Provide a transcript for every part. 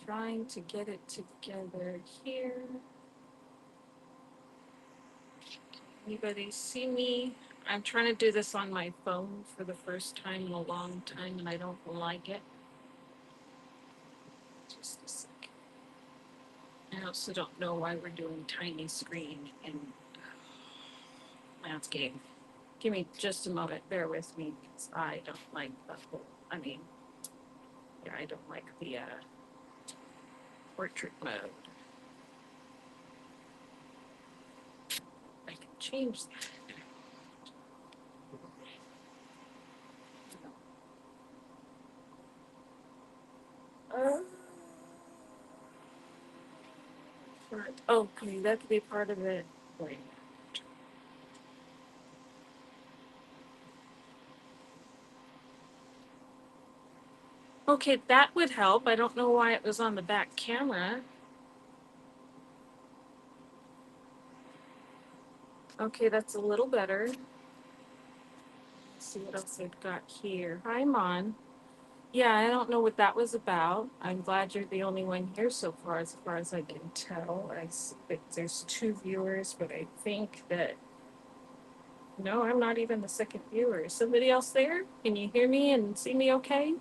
Trying to get it together here. Anybody see me? I'm trying to do this on my phone for the first time in a long time, and I don't like it. Just a second. I also don't know why we're doing tiny screen in landscape. Give me just a moment. Bear with me because I don't like the whole. I mean, yeah, I don't like the portrait mode. I can change that. Uh, okay, that could be part of it. Wait. Okay, that would help. I don't know why it was on the back camera. Okay, that's a little better. Let's see what else I've got here. Hi, Mon. Yeah, I don't know what that was about. I'm glad you're the only one here so far as I can tell. There's two viewers, but I think that no, I'm not even the second viewer. Is somebody else there? Can you hear me and see me okay?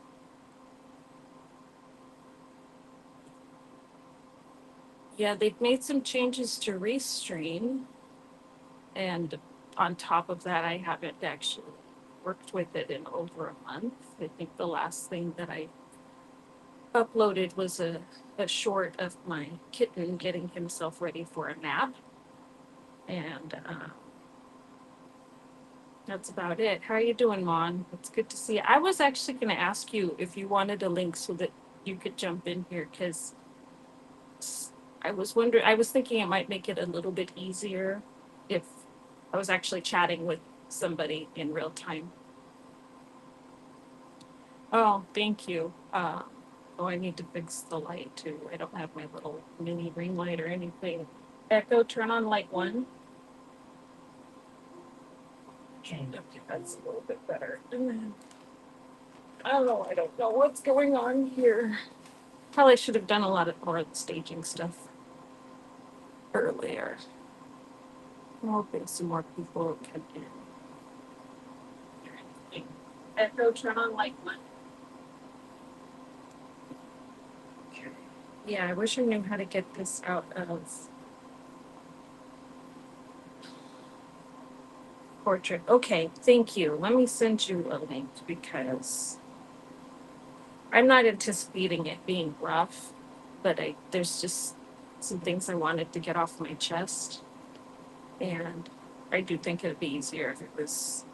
Yeah, they've made some changes to Restream, and on top of that, I haven't actually worked with it in over a month. I think the last thing that I uploaded was a short of my kitten getting himself ready for a nap. And that's about it. How are you doing, Mon? It's good to see you. I was actually going to ask you if you wanted a link so that you could jump in here because I was thinking it might make it a little bit easier if I was actually chatting with somebody in real time. Oh, thank you. Oh, I need to fix the light too. I don't have my little mini ring light or anything. Echo, turn on light one. Okay, that's a little bit better. Oh, I don't know what's going on here. Probably should have done a lot of more of the staging stuff earlier. I'm hoping some more people come in. Echo, turn on light one. Yeah, I wish I knew how to get this out of portrait. Okay, thank you. Let me send you a link because I'm not anticipating it being rough, but there's just some things I wanted to get off my chest. And I do think it'd be easier if it was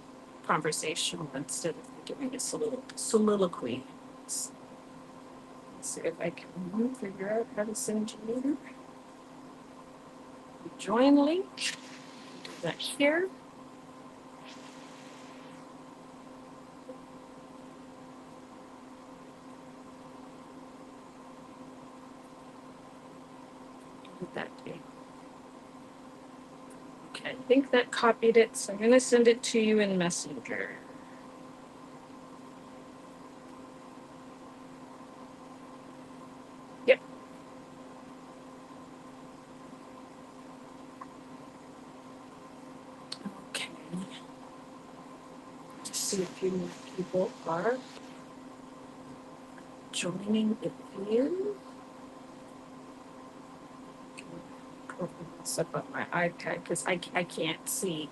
conversational instead of doing a soliloquy. Let's see if I can figure out how to send you the join link. Do that here. Do that here. Okay, I think that copied it, so I'm going to send it to you in Messenger. Yep. Okay. Let's see if few more people are joining the view. Open this up on my iPad because I can't see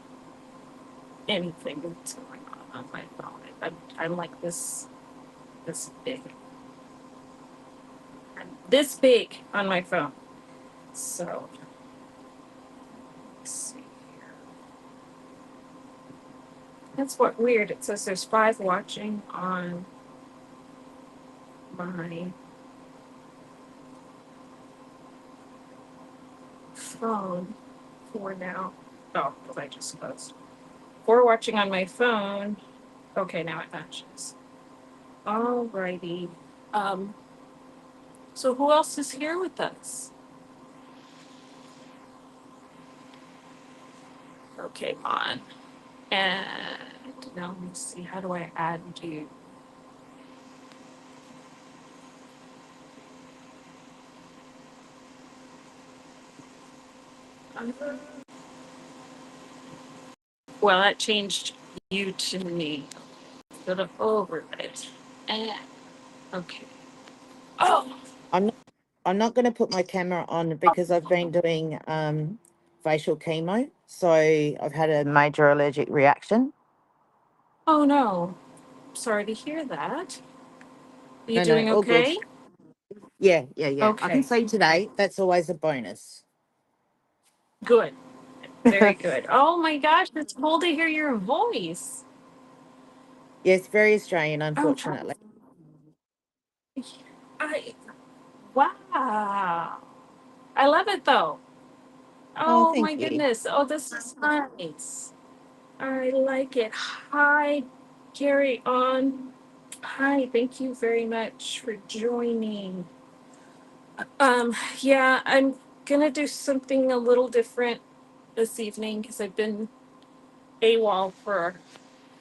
anything that's going on my phone. I'm like this big. I'm this big on my phone. So let's see here. That's what weird. It says there's 5 watching on my phone. 4 now. Oh, I just closed. 4 watching on my phone. Okay, now it matches. Alrighty. Um, so who else is here with us? Okay, on. And now let me see, how do I add you? Well, that changed you to me. Sort of over it. Okay. Oh, I'm not, I'm not going to put my camera on because I've been doing facial chemo, so I've had a major allergic reaction. oh no. Sorry to hear that. Are you No, doing all good. okay? Yeah. I can Okay. see today. That's always a bonus. Good. Very good. Oh my gosh, it's cool to hear your voice. Yes, very Australian, Oh, unfortunately. I wow. I love it though. Oh, Oh thank my you. goodness. Oh, this is nice. I like it. Hi, carry on. Hi, thank you very much for joining. Yeah, I'm gonna do something a little different this evening because I've been AWOL for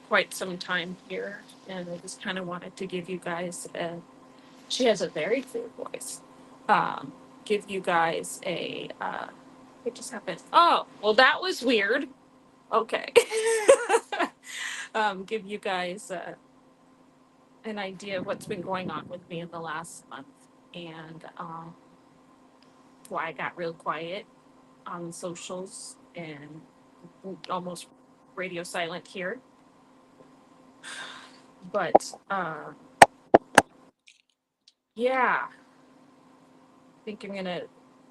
quite some time here, and I just kind of wanted to give you guys a. She has a very clear voice. Um, give you guys a. What just happened? Oh, well, that was weird. Okay. Give you guys an idea of what's been going on with me in the last month and why I got real quiet on socials and almost radio silent here. But yeah, I think I'm gonna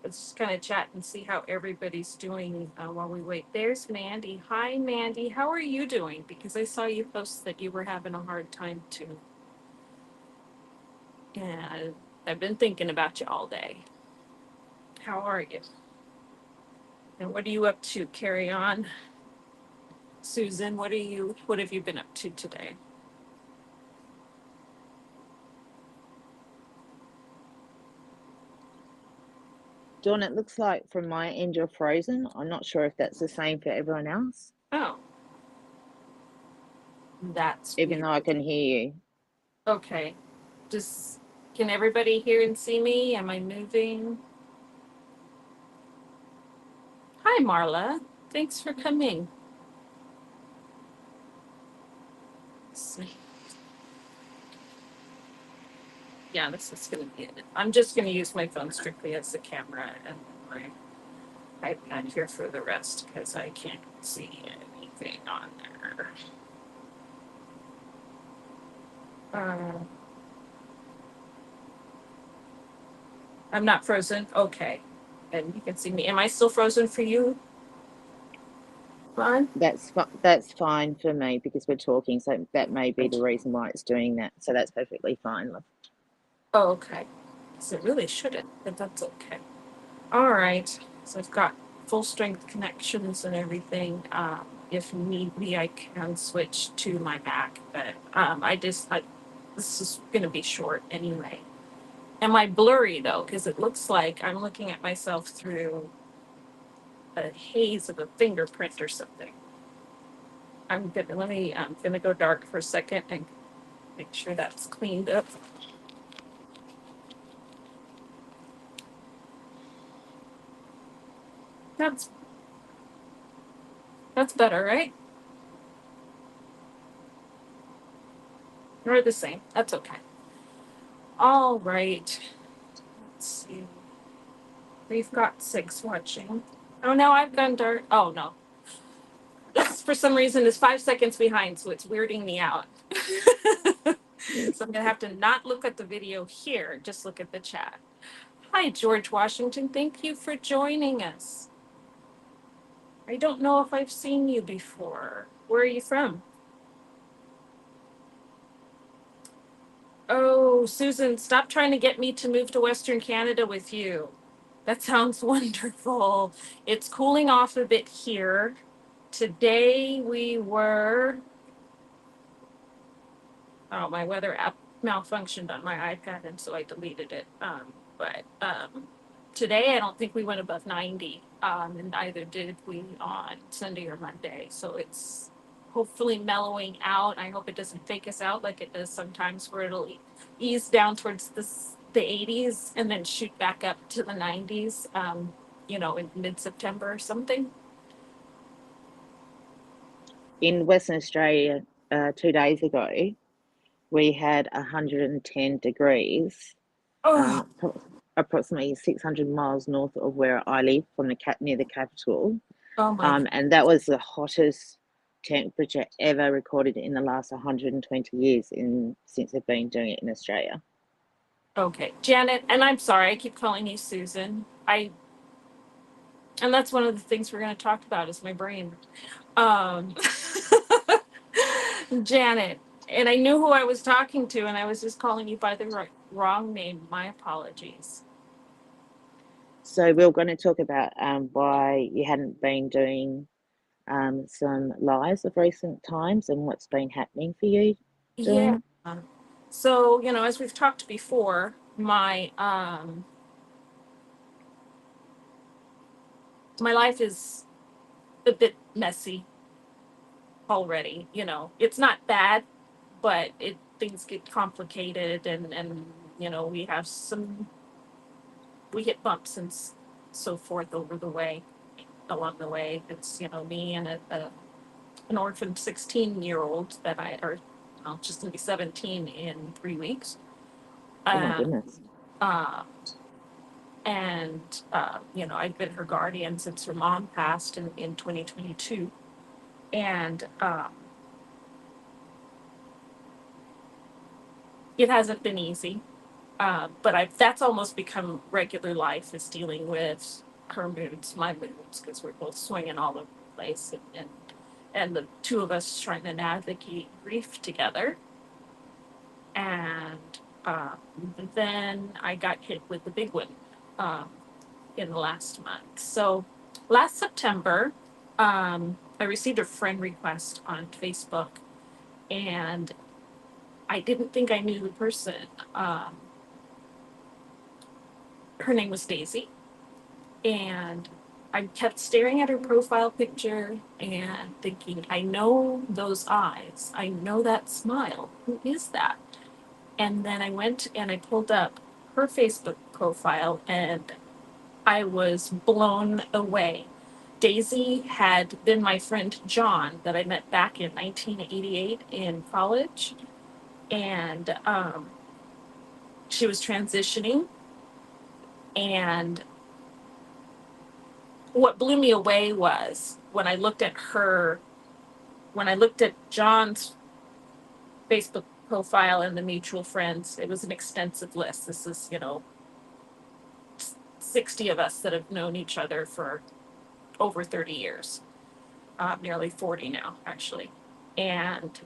let's kind of chat and see how everybody's doing while we wait. There's Mandy. Hi, Mandy. How are you doing? Because I saw you post that you were having a hard time too. And I've been thinking about you all day. How are you? And what are you up to? Carry on. Susan, what have you been up to today? Dawn, it looks like from my end you're frozen. I'm not sure if that's the same for everyone else, Oh, that's even weird. though I can hear you. Okay. Just can everybody hear and see me? Am I moving? Hi, Marla. Thanks for coming. Yeah, this is going to be it. I'm just going to use my phone strictly as the camera and my iPad here for the rest because I can't see anything on there. Uh, I'm not frozen. Okay. And you can see me. Am I still frozen for you, Ron? That's fine for me because we're talking, so that may be the Okay. reason why it's doing that. So that's perfectly fine, love. Oh, okay. So it really shouldn't, but that's okay. All right. So I've got full strength connections and everything. If need be, I can switch to my Mac, but this is going to be short anyway. Am I blurry though? Because it looks like I'm looking at myself through a haze of a fingerprint or something. I'm gonna go dark for a second and make sure that's cleaned up. That's that's better, right? Or the same. That's okay. All right. Let's see. We've got 6 watching. Oh no, I've gone dark. Oh no. This for some reason is 5 seconds behind, so it's weirding me out. So I'm gonna have to not look at the video here, just look at the chat. Hi, George Washington. Thank you for joining us. I don't know if I've seen you before. Where are you from? Oh, Susan, stop trying to get me to move to Western Canada with you. That sounds wonderful. It's cooling off a bit here. Today we were, oh, my weather app malfunctioned on my iPad and so I deleted it. But today I don't think we went above 90. And neither did we on Sunday or Monday. So it's hopefully mellowing out. I hope it doesn't fake us out like it does sometimes where it'll ease down towards the 80s and then shoot back up to the 90s. in mid-September or something. In Western Australia, 2 days ago, we had 110 degrees, Oh, um, approximately 600 miles north of where I live, from the near the capital. oh my. And that was the hottest temperature ever recorded in the last 120 years since they've been doing it in Australia. Okay, Janet, and I'm sorry, I keep calling you Susan. And that's one of the things we're going to talk about is my brain. Um, Janet, and I knew who I was talking to, and I was just calling you by the wrong name. My apologies. So we are going to talk about why you hadn't been doing some lives of recent times and what's been happening for you Yeah. doing. So, as we've talked before, my life is a bit messy already. It's not bad, but things get complicated, and we hit bumps and so forth along the way. It's me and an orphan 16-year-old that well, just gonna be 17 in 3 weeks. Oh my Uh, goodness. uh, and I've been her guardian since her mom passed in 2022, and it hasn't been easy. But that's almost become regular life, is dealing with her moods, my moods, because we're both swinging all over the place, and the two of us trying to navigate grief together. And then I got hit with the big one um, in the last month. So last September, I received a friend request on Facebook, and I didn't think I knew the person. Her name was Daisy, and I kept staring at her profile picture and thinking, I know those eyes. I know that smile. Who is that? And then I went and I pulled up her Facebook profile, and I was blown away. Daisy had been my friend John that I met back in 1988 in college. And she was transitioning. And what blew me away was when I looked at John's Facebook profile and the mutual friends, it was an extensive list. This is, 60 of us that have known each other for over 30 years, nearly 40 now, actually. And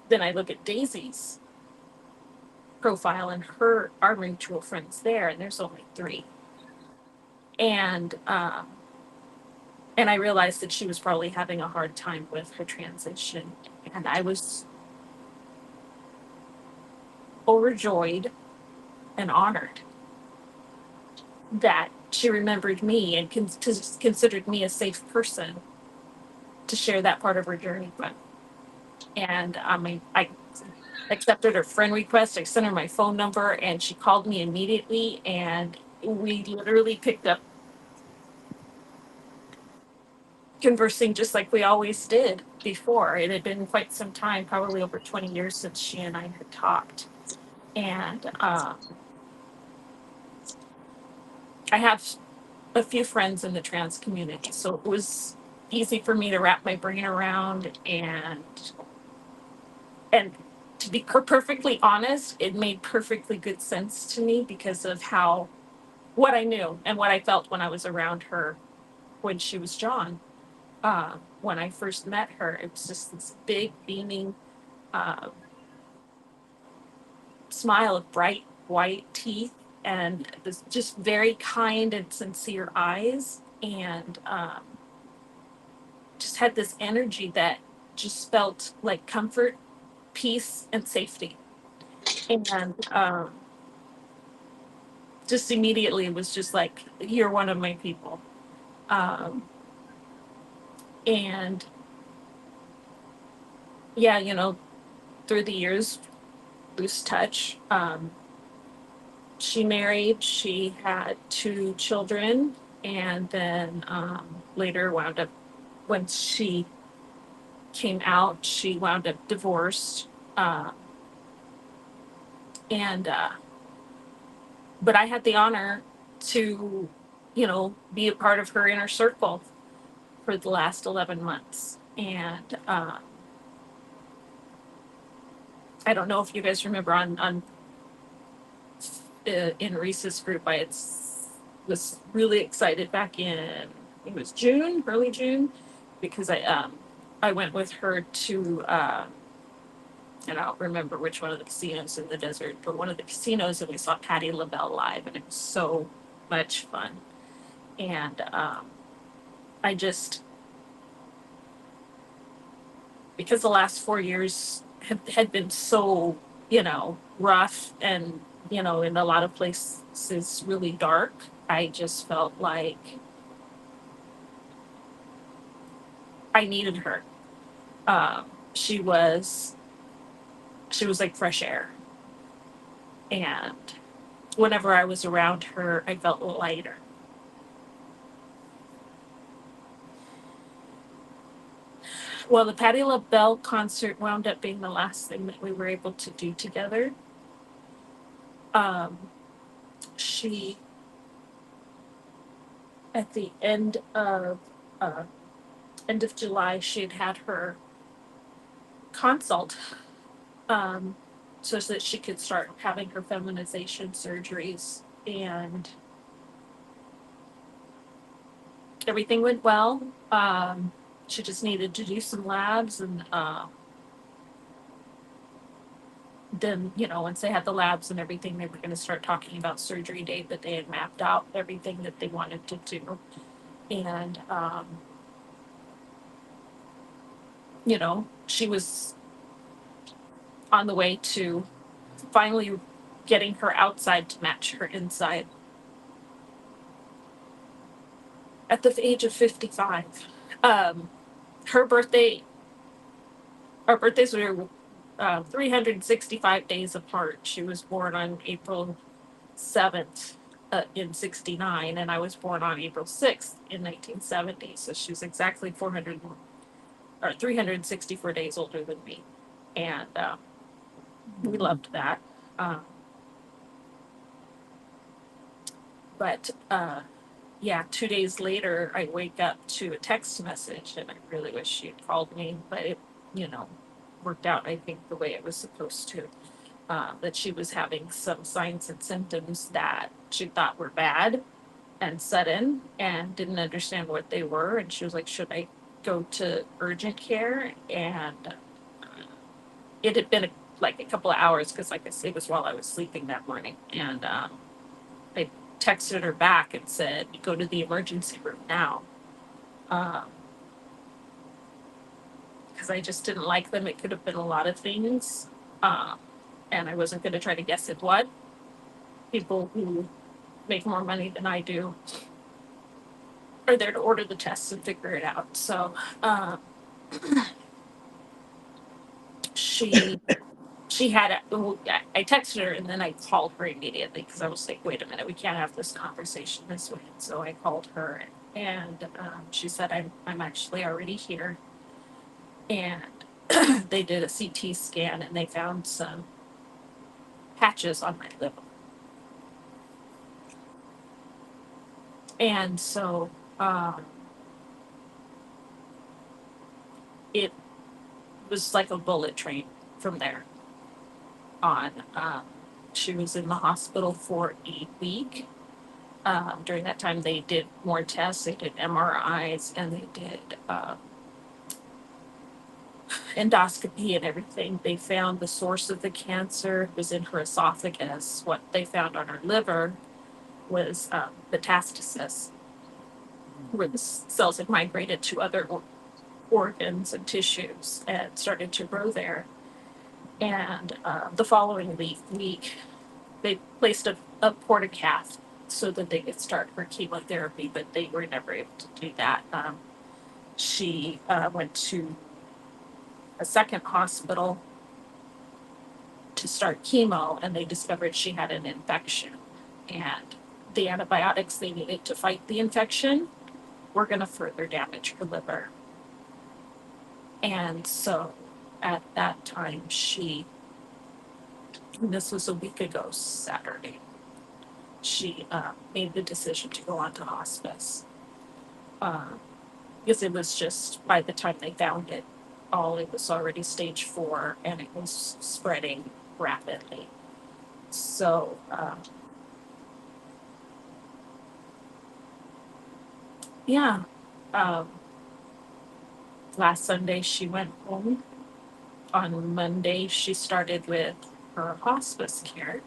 then I look at Daisy's profile and our mutual friends there, and there's only three. And and I realized that she was probably having a hard time with her transition, and I was overjoyed and honored that she remembered me and considered me a safe person to share that part of her journey with. And I accepted her friend request. I sent her my phone number, and she called me immediately. And we literally picked up conversing just like we always did before. It had been quite some time, probably over 20 years, since she and I had talked. And I have a few friends in the trans community, so it was easy for me to wrap my brain around. And to be perfectly honest, it made perfectly good sense to me because of what I knew and what I felt when I was around her when she was John. When I first met her, it was just this big, beaming uh, smile of bright white teeth and this just very kind and sincere eyes, and just had this energy that just felt like comfort, peace, and safety. And just immediately it was just like, you're one of my people. Um, and yeah, through the years, lose touch. she married, she had 2 children, and then later wound up, when she came out, she wound up divorced. Uh, and but I had the honor to, be a part of her inner circle for the last 11 months. And I don't know if you guys remember on in Reese's group, was really excited back in, it was June, early June, because I went with her to and I don't remember which one of the casinos in the desert, but one of the casinos, and we saw Patti LaBelle live, and it was so much fun. And I just, because the last 4 years had been so, rough and, in a lot of places really dark, I just felt like I needed her. Um, she was she was like fresh air, and whenever I was around her, I felt lighter. Well, the Patti LaBelle concert wound up being the last thing that we were able to do together. Um, she, at the uh, end of July, she'd had her consult, um, so that she could start having her feminization surgeries, and everything went well. She just needed to do some labs, and then, once they had the labs and everything, they were going to start talking about surgery date, that they had mapped out everything that they wanted to do. And she was on the way to finally getting her outside to match her inside at the age of 55. um her birthday Our birthdays were 365 days apart. She was born on April 7th in 69, and I was born on April 6th in 1970. So she was exactly 400 or 364 days older than me. And we loved that. Um, but yeah, 2 days later, I wake up to a text message, and I really wish she'd called me, but it, you know, worked out, I think, the way it was supposed to. That she was having some signs and symptoms that she thought were bad and sudden, and didn't understand what they were. And she was like, should I go to urgent care? And it had been like a couple of hours, because, like I said, it was while I was sleeping that morning. And I texted her back and said, go to the emergency room now. Because I just didn't like them. It could have been a lot of things. And I wasn't going to try to guess at what. People who make more money than I do are there to order the tests and figure it out. So she had I texted her, and then I called her immediately, because I was like, wait a minute, we can't have this conversation this way. So I called her, and she said, I'm actually already here. And they did a CT scan, and they found some patches on my liver. And so it was like a bullet train from there on. She was in the hospital for a week. During that time, they did more tests. They did MRIs, and they did endoscopy and everything. They found the source of the cancer was in her esophagus. What they found on her liver was metastasis, where the cells had migrated to other organs and tissues and started to grow there. And the following week, they placed a portacath so that they could start her chemotherapy, but they were never able to do that. She went to a second hospital to start chemo, and they discovered she had an infection. and the antibiotics they needed to fight the infection were going to further damage her liver. And so at that time, and this was a week ago Saturday, she made the decision to go on to hospice. Because it was just, by the time they found it, it was already stage 4 and it was spreading rapidly. So, yeah, um, last Sunday she went home. On Monday, she started with her hospice care.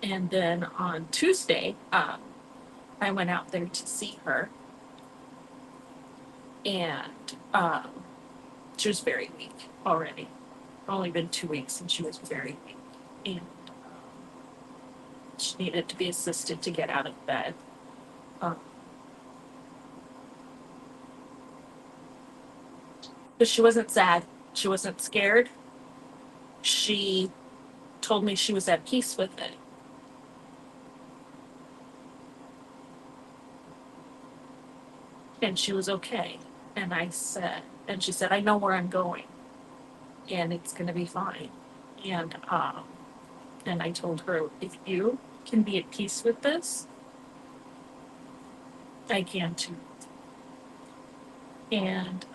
And then on Tuesday, I went out there to see her. And she was very weak already. Only been 2 weeks and she was very weak. And she needed to be assisted to get out of bed. But she wasn't sad. She wasn't scared. She told me she was at peace with it. And she was okay. And she said, I know where I'm going and it's going to be fine. And I told her, if you can be at peace with this, I can too. And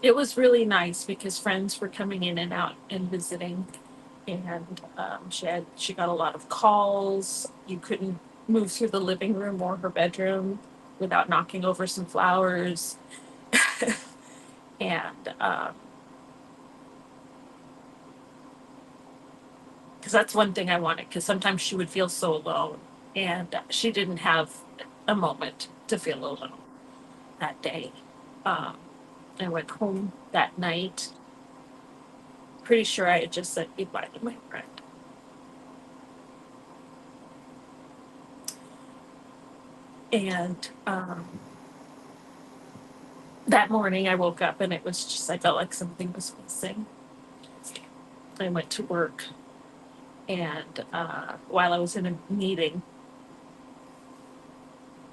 it was really nice because friends were coming in and out and visiting. And she got a lot of calls. You couldn't move through the living room or her bedroom without knocking over some flowers. And because that's one thing I wanted, because sometimes she would feel so alone, and she didn't have a moment to feel alone that day. I went home that night. Pretty sure I had just said goodbye to my friend. And that morning I woke up and it was just, I felt like something was missing. I went to work, and while I was in a meeting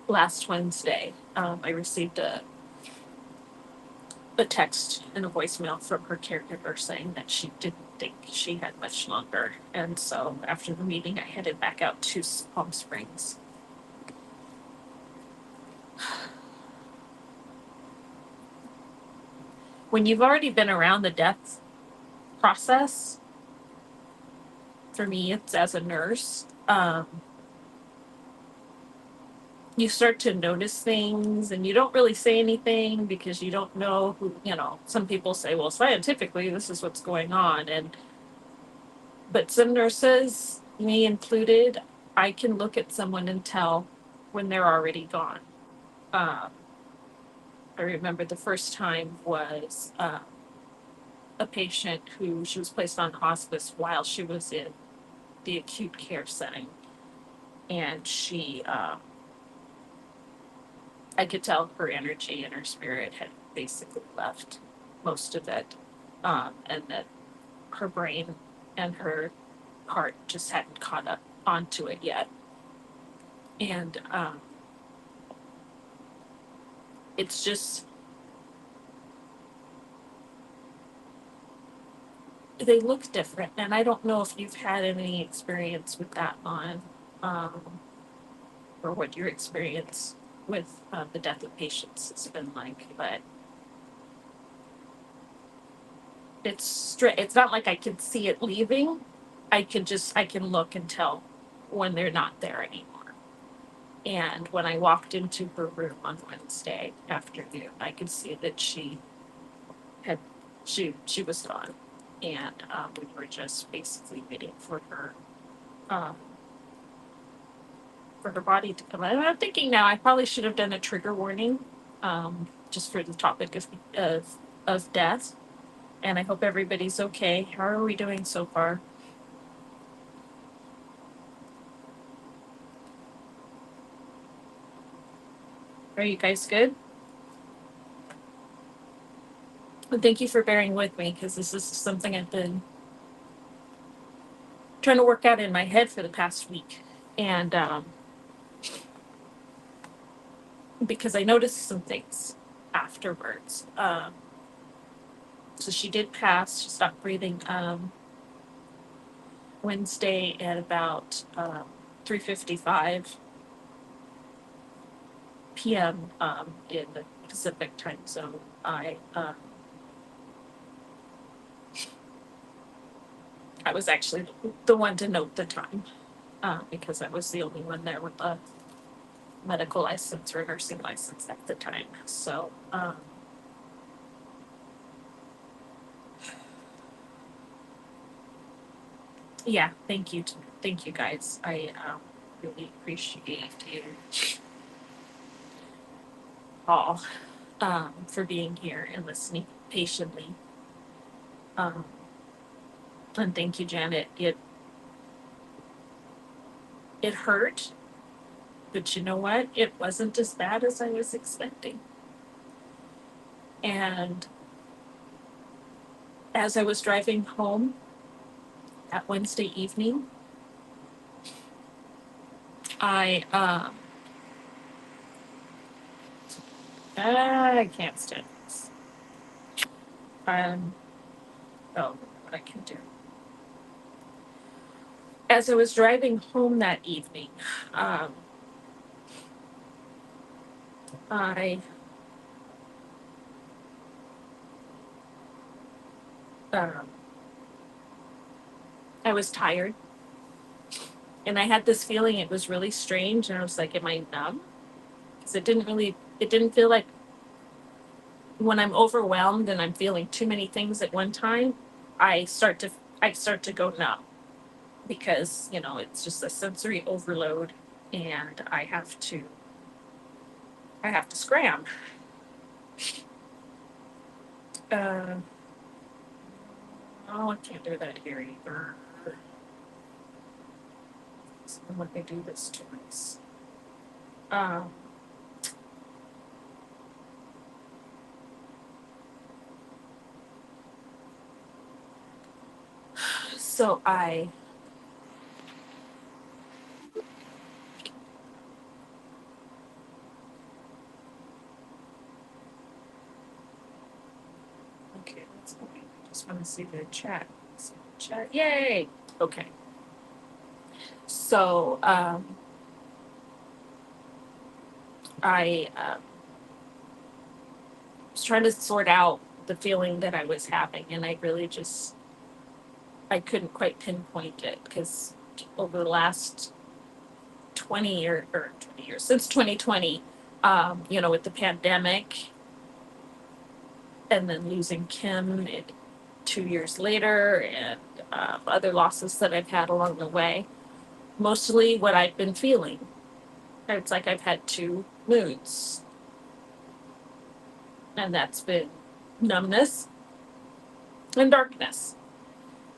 last Wednesday, I received a text and a voicemail from her caregiver saying that she didn't think she had much longer. And so after the meeting, I headed back out to Palm Springs. When you've already been around the death process, for me, it's as a nurse, you start to notice things and you don't really say anything because you don't know who, some people say, well, scientifically, this is what's going on. But some nurses, me included, I can look at someone and tell when they're already gone. I remember the first time was a patient who she was placed on hospice while she was in the acute care setting. And I could tell her energy and her spirit had basically left, most of it, and that her brain and her heart just hadn't caught up onto it yet. And it's just, they look different. And I don't know if you've had any experience with that or what your experience with the death of patients has been like, but it's not like I can see it leaving. I can look and tell when they're not there anymore. And when I walked into her room on Wednesday afternoon, I could see that she was gone. And we were just basically waiting for her body to come out. And I'm thinking now I probably should have done a trigger warning, just for the topic of death. And I hope everybody's okay. How are we doing so far? Are you guys good? Well, thank you for bearing with me, because this is something I've been trying to work out in my head for the past week. And because I noticed some things afterwards. So she did pass. She stopped breathing Wednesday at about 3:55 p.m. In the Pacific time zone. I was actually the one to note the time because I was the only one there with a medical license or nursing license at the time. So yeah, thank you guys. I really appreciate you all for being here and listening patiently. And thank you, Janet. It hurt, but you know what? It wasn't as bad as I was expecting. And as I was driving home that Wednesday evening, I can't stand this. Oh, what I can do. As I was driving home that evening, I um, I was tired, and I had this feeling. It was really strange, and I was like, "Am I numb?" Because it didn't feel like when I'm overwhelmed and I'm feeling too many things at one time, I start to go numb because it's just a sensory overload, and I have to scram. Uh, oh, I can't do that here either. So let me do this twice. Um, so I okay, that's fine. I just want to see the chat. Yay! Okay. So I was trying to sort out the feeling that I was having, and I couldn't quite pinpoint it because over the last 20 years since 2020, with the pandemic and then losing Kim 2 years later and other losses that I've had along the way, mostly what I've been feeling. It's like I've had two moods, and that's been numbness and darkness.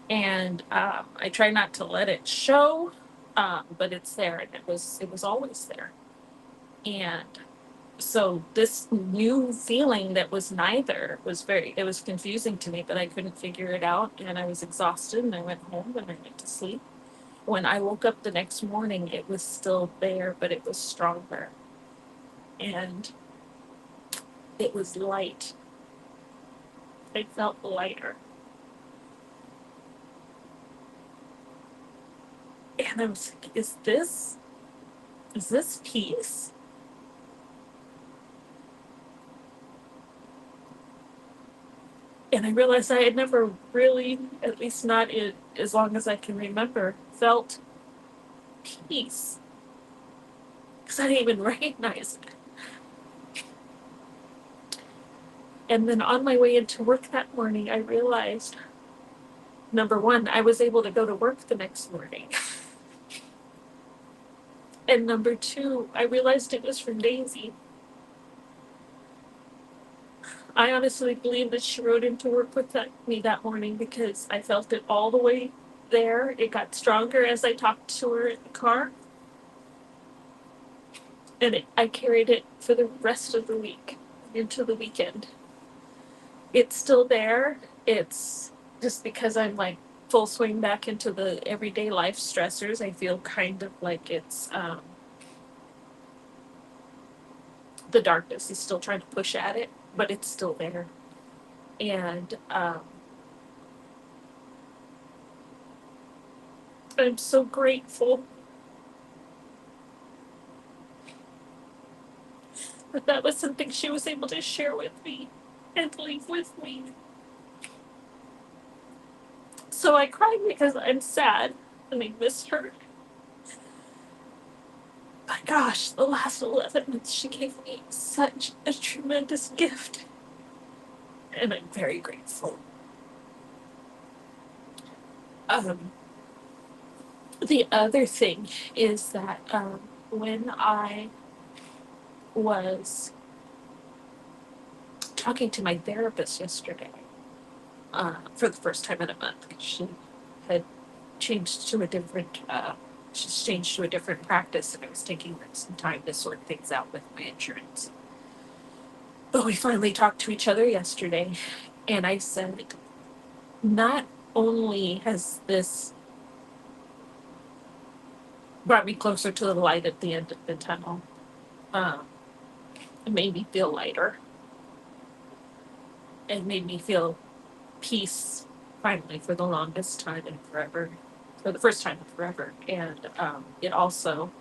And I try not to let it show, but it's there, and it was always there. And so this new feeling that was neither it was confusing to me, but I couldn't figure it out, and I was exhausted, and I went home and I went to sleep. When I woke up the next morning, it was still there, but it was stronger, and it was light. I felt lighter, and I was like, is this peace? And I realized I had never really, at least not as long as I can remember, felt peace because I didn't even recognize it. And then on my way into work that morning, I realized, number one, I was able to go to work the next morning. And number two, I realized it was from Daisy. I honestly believe that she rode into work with me that morning because I felt it all the way there. It got stronger as I talked to her in the car. And I carried it for the rest of the week into the weekend. It's still there. It's just because I'm like full swing back into the everyday life stressors, I feel kind of like it's the darkness is still trying to push at it, but it's still there. And I'm so grateful that that was something she was able to share with me and leave with me. So I cried because I'm sad and I miss her. But gosh, the last 11 months she gave me such a tremendous gift. And I'm very grateful. Um, the other thing is that when I was talking to my therapist yesterday, for the first time in a month, she had changed to a different, she's changed to a different practice, and I was taking some time to sort things out with my insurance. But we finally talked to each other yesterday, and I said, not only has this brought me closer to the light at the end of the tunnel, um, it made me feel lighter. It made me feel peace finally for the longest time and forever, for the first time in forever. And it also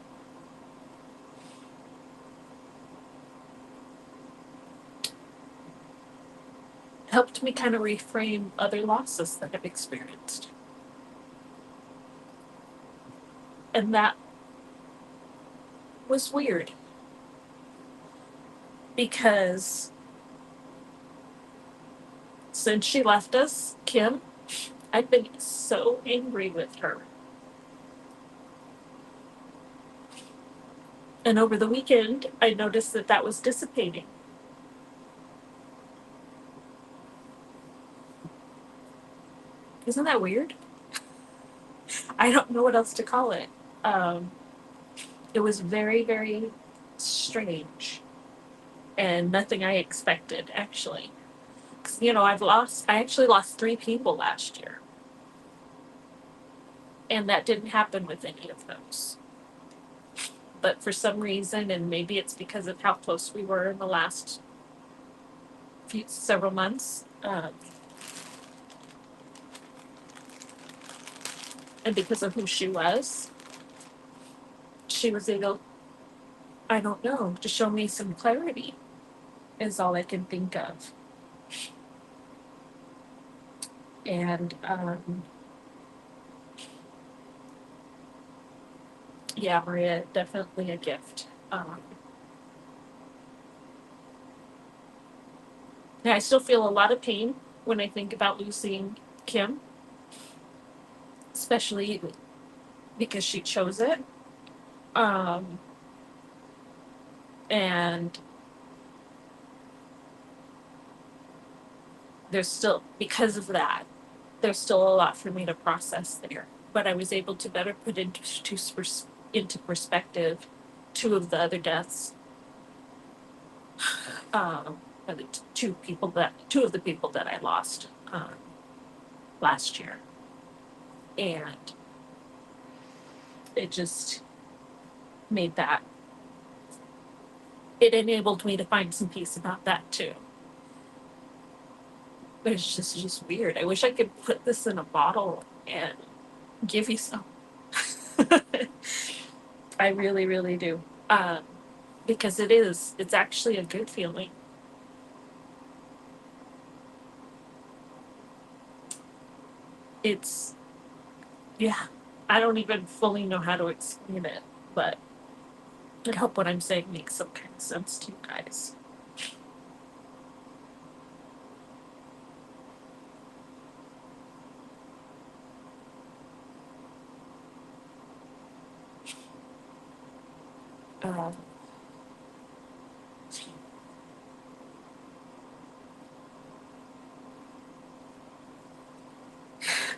helped me kind of reframe other losses that I've experienced. And that was weird because since she left us, Kim, I've been so angry with her. And over the weekend, I noticed that that was dissipating. Isn't that weird? I don't know what else to call it. Um, it was very, very strange and nothing I expected, actually. 'Cause, you know, I actually lost 3 people last year. And that didn't happen with any of those. But for some reason, and maybe it's because of how close we were in the last several months, and because of who she was able, I don't know, to show me some clarity, is all I can think of. And yeah, Maria, definitely a gift. Yeah, I still feel a lot of pain when I think about losing Kim, especially because she chose it. Um, and there's still, because of that, there's still a lot for me to process there. But I was able to better put into perspective 2 of the other deaths. Um, the 2 of the people that I lost last year, and it just made that. It enabled me to find some peace about that too. But it's just weird. I wish I could put this in a bottle and give you some. I really, really do. Because it's actually a good feeling. It's, yeah, I don't even fully know how to explain it, but I hope what I'm saying makes some kind of sense to you guys.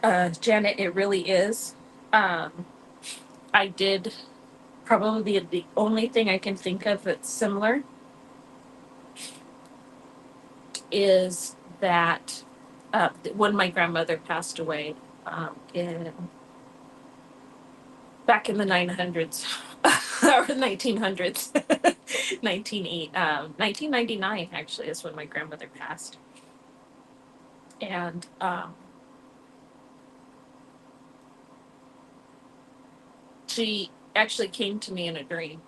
Uh, Janet, it really is. Um, I did probably the only thing I can think of that's similar is that when my grandmother passed away, in back in the 900s or 1900s. 1999 actually is when my grandmother passed. And she actually came to me in a dream.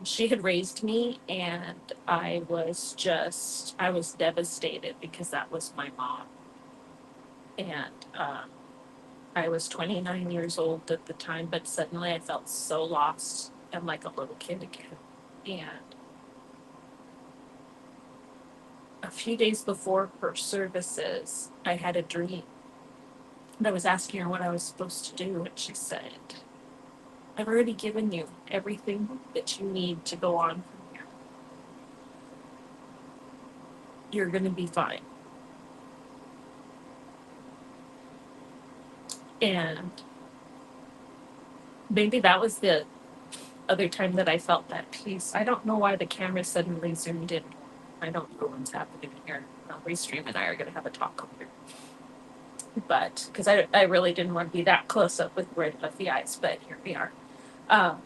She had raised me, and I was devastated because that was my mom. And I was 29 years old at the time, but suddenly I felt so lost and like a little kid again. And a few days before her services, I had a dream. And I was asking her what I was supposed to do, and she said, I've already given you everything that you need to go on from here. You're going to be fine. And maybe that was the other time that I felt that peace. I don't know why the camera suddenly zoomed in. I don't know what's happening here. Restream and I are going to have a talk over. But because I really didn't want to be that close up with red puffy eyes, but here we are. Um,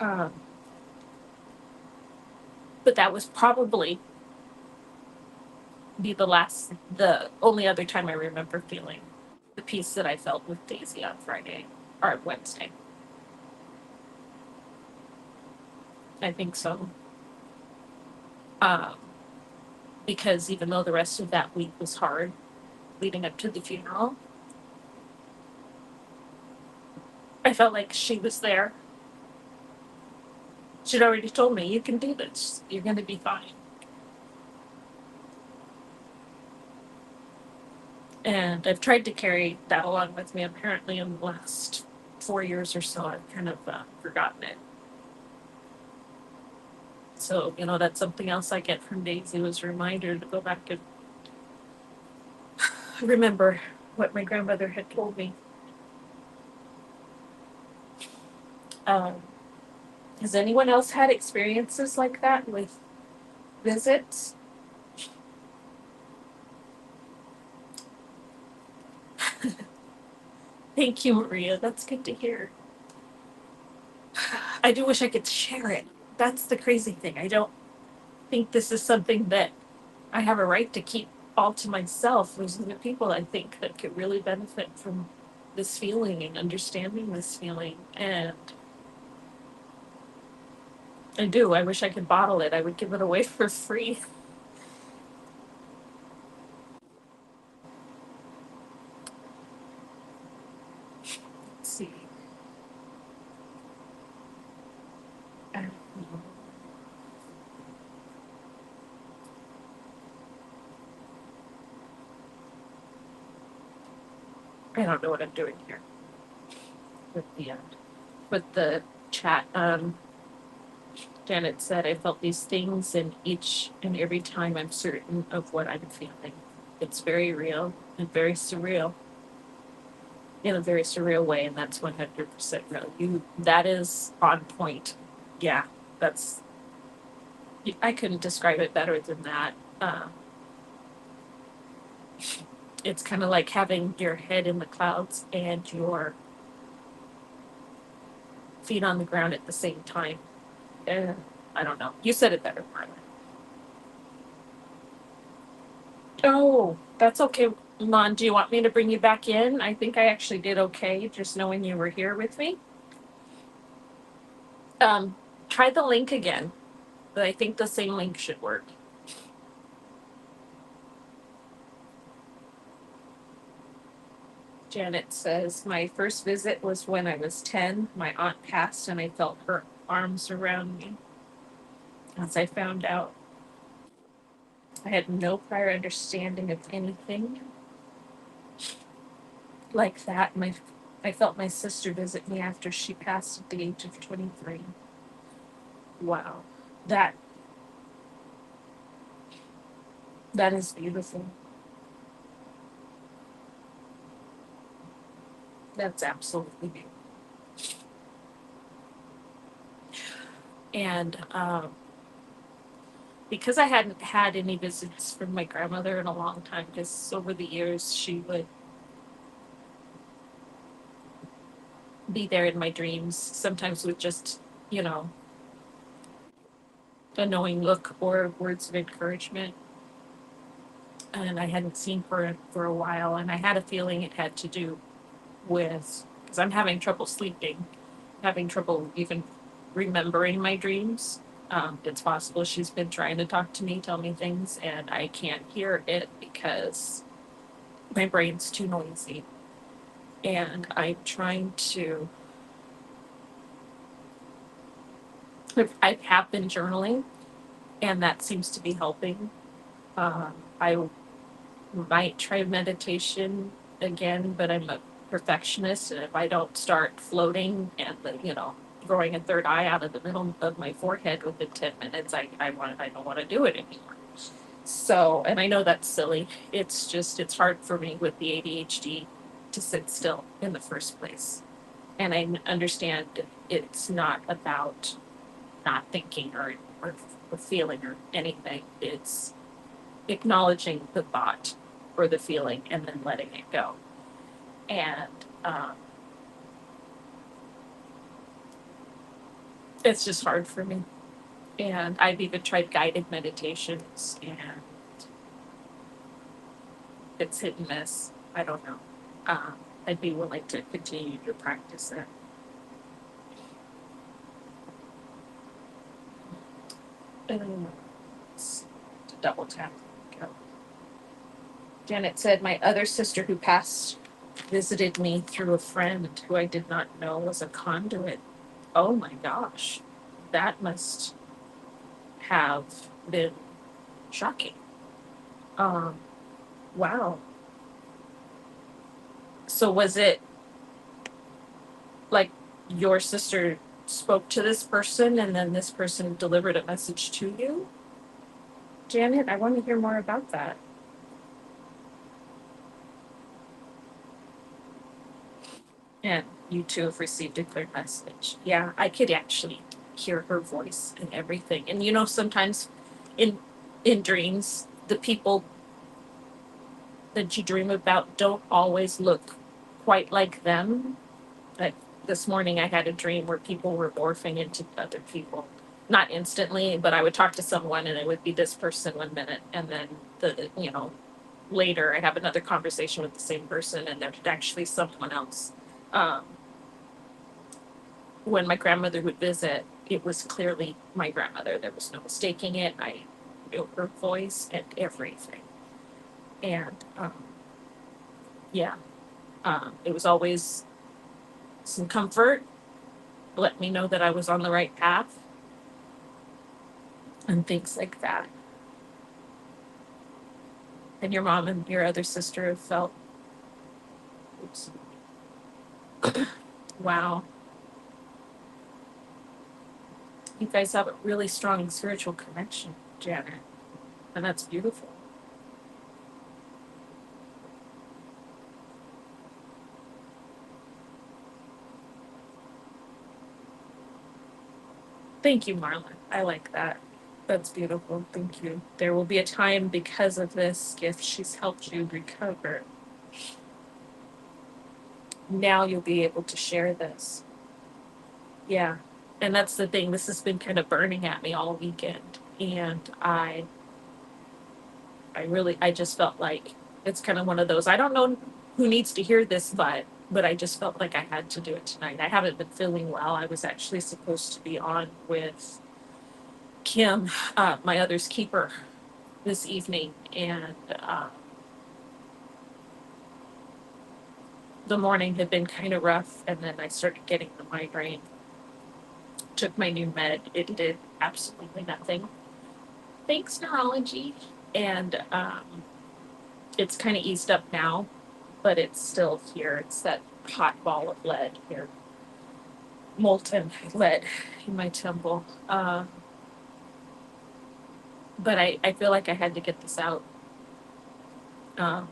um, but that was probably the only other time I remember feeling the peace that I felt with Daisy on Friday or Wednesday. I think so. Um, because even though the rest of that week was hard leading up to the funeral, I felt like she was there. She'd already told me, you can do this. You're going to be fine. And I've tried to carry that along with me. Apparently, in the last 4 years or so, I've kind of forgotten it. So, that's something else I get from Daisy was a reminder to go back and remember what my grandmother had told me. Um, has anyone else had experiences like that with visits? Thank you, Maria. That's good to hear. I do wish I could share it. That's the crazy thing. I don't think this is something that I have a right to keep all to myself. There's other people I think that could really benefit from this feeling and understanding this feeling. And I do. I wish I could bottle it. I would give it away for free. Let's see. I don't know. I don't know what I'm doing here with the chat. Janet said, I felt these things, and each and every time I'm certain of what I'm feeling. It's very real and very surreal in a very surreal way, and that's 100% real. That is on point. Yeah, that's, I couldn't describe it better than that. It's kind of like having your head in the clouds and your feet on the ground at the same time. Uh, I don't know. You said it better, Marla. Oh, that's okay. Lon, do you want me to bring you back in? I think I actually did okay just knowing you were here with me. Um, Try the link again, but I think the same link should work. Janet says, my first visit was when I was 10. My aunt passed and I felt her arms around me. As I found out, I had no prior understanding of anything like that. I felt my sister visit me after she passed at the age of 23. Wow. That that is beautiful. That's absolutely beautiful. And because I hadn't had any visits from my grandmother in a long time, because over the years she would be there in my dreams, sometimes with just, you know, a knowing look or words of encouragement. And I hadn't seen her for a while, and I had a feeling it had to do with, because I'm having trouble sleeping, having trouble even remembering my dreams. It's possible she's been trying to talk to me, tell me things, and I can't hear it because my brain's too noisy. And I'm trying to, I have been journaling, and that seems to be helping. I might try meditation again, but I'm a perfectionist, and if I don't start floating and growing a third eye out of the middle of my forehead within 10 minutes, I don't want to do it anymore. So, and I know that's silly. It's hard for me with the ADHD to sit still in the first place. And I understand it's not about not thinking or feeling or anything. It's acknowledging the thought or the feeling and then letting it go. And it's just hard for me. And I've even tried guided meditations, and it's hit and miss. I don't know. Um, I'd be willing to continue to practice it. To double tap. Go. Janet said, my other sister who passed visited me through a friend who I did not know was a conduit. Oh my gosh. That must have been shocking. Um, wow. So was it like your sister spoke to this person and then this person delivered a message to you? Janet, I want to hear more about that. And you two have received a clear message. Yeah, I could actually hear her voice and everything. And sometimes in dreams, the people that you dream about don't always look quite like them. Like this morning, I had a dream where people were morphing into other people. Not instantly, but I would talk to someone and it would be this person 1 minute. And then later I have another conversation with the same person and they're actually someone else. Um, when my grandmother would visit, it was clearly my grandmother. There was no mistaking it. I knew her voice and everything. And yeah, it was always some comfort, let me know that I was on the right path, and things like that. And your mom and your other sister have felt, oops, wow, you guys have a really strong spiritual connection, Janet, and that's beautiful. Thank you, Marla. I like that. That's beautiful. Thank you. There will be a time because of this gift she's helped you recover. Now you'll be able to share this. Yeah. And that's the thing. This has been kind of burning at me all weekend. And I just felt like it's kind of one of those, I don't know who needs to hear this, but I just felt like I had to do it tonight. I haven't been feeling well. I was actually supposed to be on with Kim, my other's keeper, this evening. And the morning had been kind of rough. And then I started getting the migraine. Took my new med. It did absolutely nothing. Thanks, neurology. And it's kind of eased up now, but it's still here. It's that hot ball of lead here, molten lead in my temple. But I feel like I had to get this out. Um,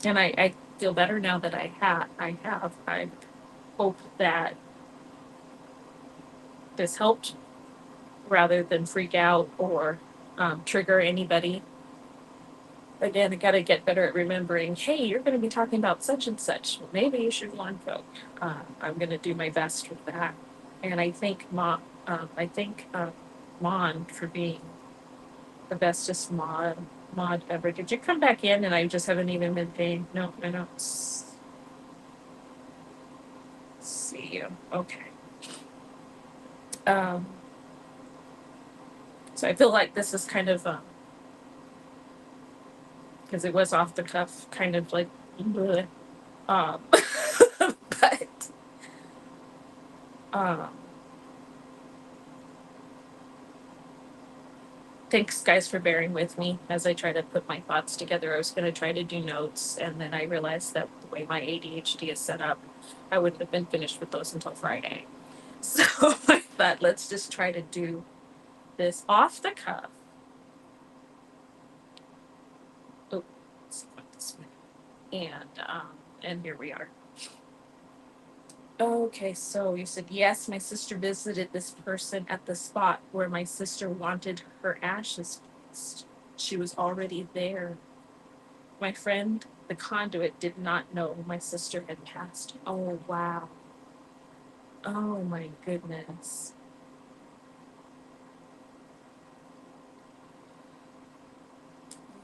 and I feel better now that I have. I hope that this helped rather than freak out or trigger anybody. Again, I got to get better at remembering, hey, you're going to be talking about such and such. Maybe you should warn folk. I'm going to do my best with that. And I thank Mon for being the bestest mod ever. Did you come back in and I just haven't even been paying? No, I don't see you. Okay. Um, so I feel like this is kind of because it was off the cuff, kind of like, bleh. um, but um, thanks guys for bearing with me as I try to put my thoughts together. I was going to try to do notes, and then I realized that the way my ADHD is set up, I wouldn't have been finished with those until Friday. So I thought, let's just try to do this off the cuff. Oh, let's see what this way. And here we are. Okay, so you said, yes, my sister visited this person at the spot where my sister wanted her ashes placed. She was already there. My friend, the conduit, did not know my sister had passed. Oh, wow. Oh, my goodness.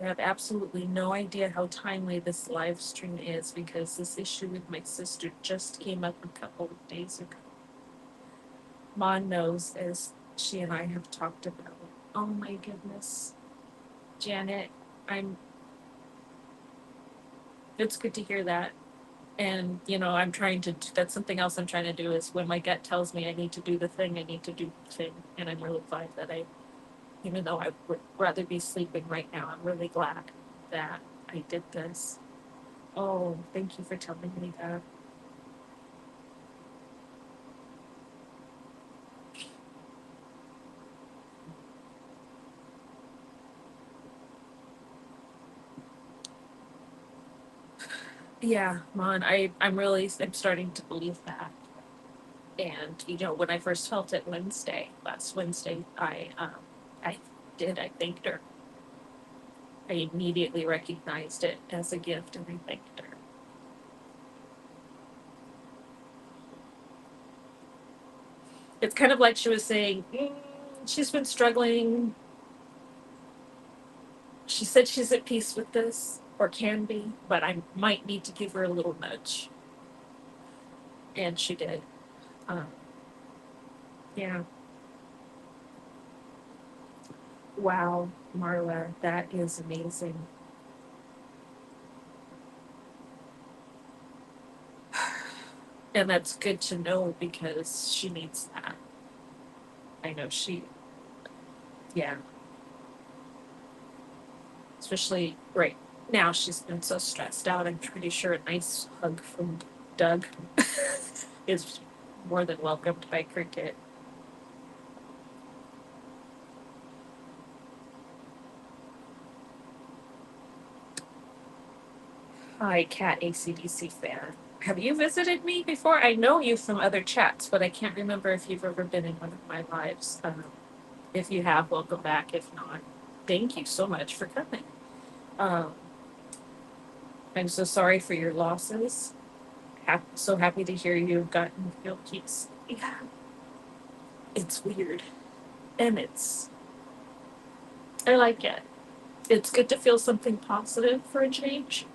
I have absolutely no idea how timely this live stream is because this issue with my sister just came up a couple of days ago. Mon knows, as she and I have talked about. Oh my goodness. Janet, it's good to hear that. And, I'm trying to, that's something else I'm trying to do is when my gut tells me I need to do the thing, I need to do the thing. And I'm really glad that even though I would rather be sleeping right now, I'm really glad that I did this. Oh, thank you for telling me that. Yeah, Mon, I'm starting to believe that. And when I first felt it last Wednesday, I thanked her. I immediately recognized it as a gift and I thanked her. It's kind of like she was saying, she's been struggling. She said she's at peace with this, or can be, but I might need to give her a little nudge. And she did. Um, yeah. Wow, Marla, that is amazing. And that's good to know because she needs that. I know yeah, especially right now, she's been so stressed out. I'm pretty sure a nice hug from Doug is more than welcomed by Cricket. Hi, Cat ACDC fan. Have you visited me before? I know you from other chats, but I can't remember if you've ever been in one of my lives. If you have, welcome back. If not, thank you so much for coming. Um, I'm so sorry for your losses. So happy to hear you've gotten your keeps. Yeah, it's weird, and I like it. It's good to feel something positive for a change,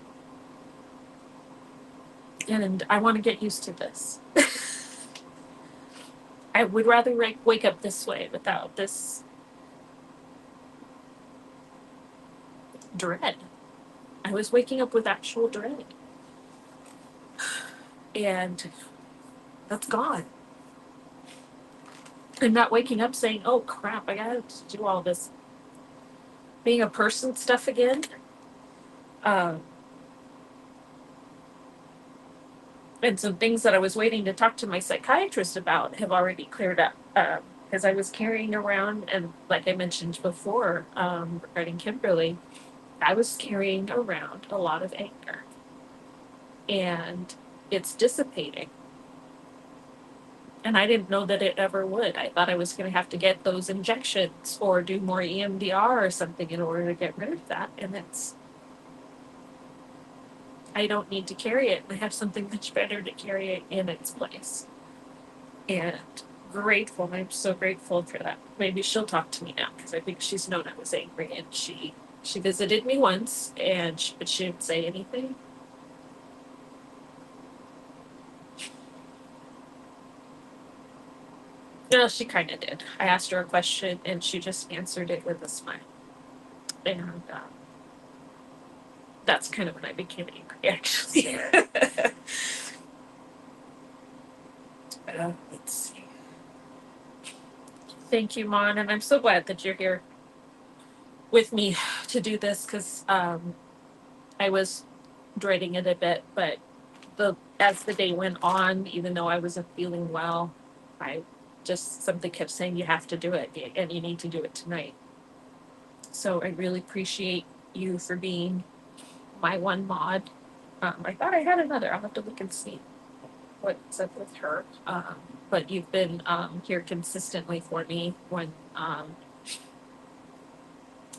and I want to get used to this. I would rather wake up this way without this dread. I was waking up with actual dread, and that's gone. I'm not waking up saying, "Oh crap, I gotta do all this being a person stuff again." Um, and some things that I was waiting to talk to my psychiatrist about have already cleared up. Because I was carrying around, and like I mentioned before, regarding Kimberly, I was carrying around a lot of anger, and it's dissipating. And I didn't know that it ever would. I thought I was going to have to get those injections or do more EMDR or something in order to get rid of that. And I don't need to carry it. I have something much better to carry it in its place. And grateful. I'm so grateful for that. Maybe she'll talk to me now because I think she's known I was angry, and she visited me once, but she didn't say anything. No, she kind of did. I asked her a question, and she just answered it with a smile. And that's kind of when I became angry, actually. Let's see. Thank you, Mon, and I'm so glad that you're here with me to do this because I was dreading it a bit, but as the day went on, even though I wasn't feeling well, I just something kept saying you have to do it and you need to do it tonight. So I really appreciate you for being my one mod. I thought I had another. I'll have to look and see what's up with her. But you've been here consistently for me when